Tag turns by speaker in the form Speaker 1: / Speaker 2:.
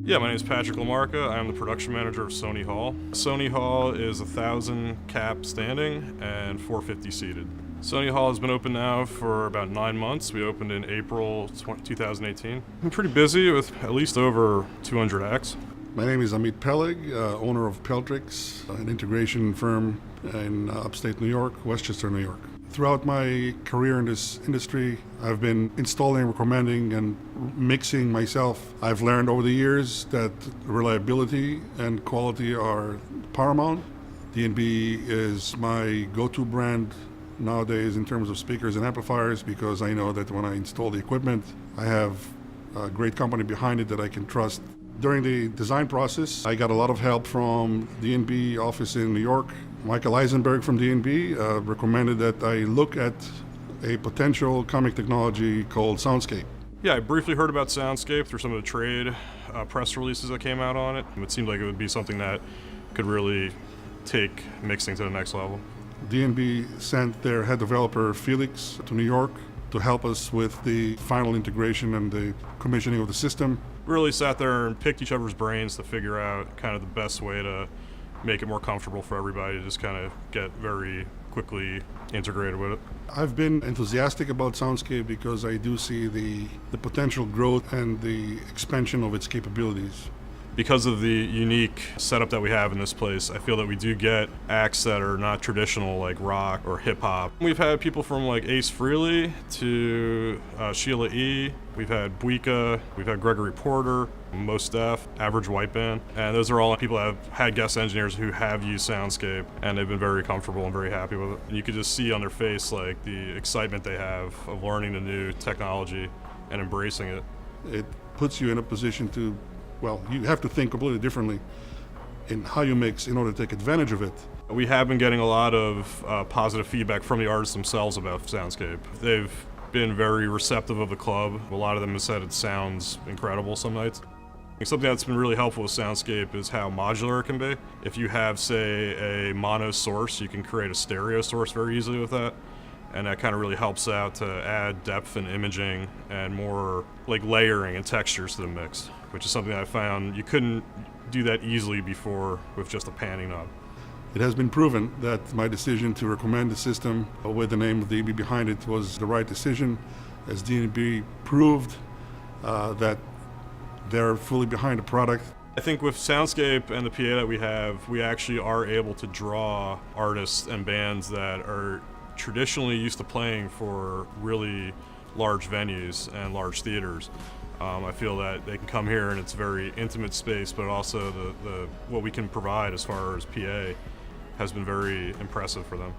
Speaker 1: Yeah, my name is Patrick Lamarca. I'm the production manager of Sony Hall. Sony Hall is 1,000 cap standing and 450 seated. Sony Hall has been open now for about 9 months. We opened in April 2018. I'm pretty busy with at least over 200 acts.
Speaker 2: My name is Amit Peleg, owner of Peltrix, an integration firm in upstate New York, Westchester, New York. Throughout my career in this industry, I've been installing, recommending, and mixing myself. I've learned over the years that reliability and quality are paramount. D&B is my go-to brand nowadays in terms of speakers and amplifiers because I know that when I install the equipment, I have a great company behind it that I can trust. During the design process, I got a lot of help from D&B office in New York. Michael Eisenberg from D&B recommended that I look at a potential comic technology called Soundscape.
Speaker 1: Yeah, I briefly heard about Soundscape through some of the trade press releases that came out on it. It seemed like it would be something that could really take mixing to the next level.
Speaker 2: D&B sent their head developer Felix to New York to help us with the final integration and the commissioning of the system.
Speaker 1: We really sat there and picked each other's brains to figure out kind of the best way to make it more comfortable for everybody to just kind of get very quickly integrated with it.
Speaker 2: I've been enthusiastic about Soundscape because I do see the potential growth and the expansion of its capabilities.
Speaker 1: Because of the unique setup that we have in this place, I feel that we do get acts that are not traditional like rock or hip hop. We've had people from like Ace Frehley to Sheila E. We've had Buika, we've had Gregory Porter, Mos Def, Average White Band, and those are all people that have had guest engineers who have used Soundscape, and they've been very comfortable and very happy with it. And you could just see on their face like the excitement they have of learning the new technology and embracing it.
Speaker 2: It puts you in a position to, well, you have to think completely differently in how you mix in order to take advantage of it.
Speaker 1: We have been getting a lot of positive feedback from the artists themselves about Soundscape. They've been very receptive of the club. A lot of them have said it sounds incredible some nights. Something that's been really helpful with Soundscape is how modular it can be. If you have, say, a mono source, you can create a stereo source very easily with that. And that kind of really helps out to add depth and imaging and more like layering and textures to the mix, which is something that I found you couldn't do that easily before with just a panning knob.
Speaker 2: It has been proven that my decision to recommend the system with the name of D&B behind it was the right decision, as D&B proved that they're fully behind the product.
Speaker 1: I think with Soundscape and the PA that we have, we actually are able to draw artists and bands that are traditionally used to playing for really large venues and large theaters. I feel that they can come here and it's a very intimate space, but also the what we can provide as far as PA has been very impressive for them.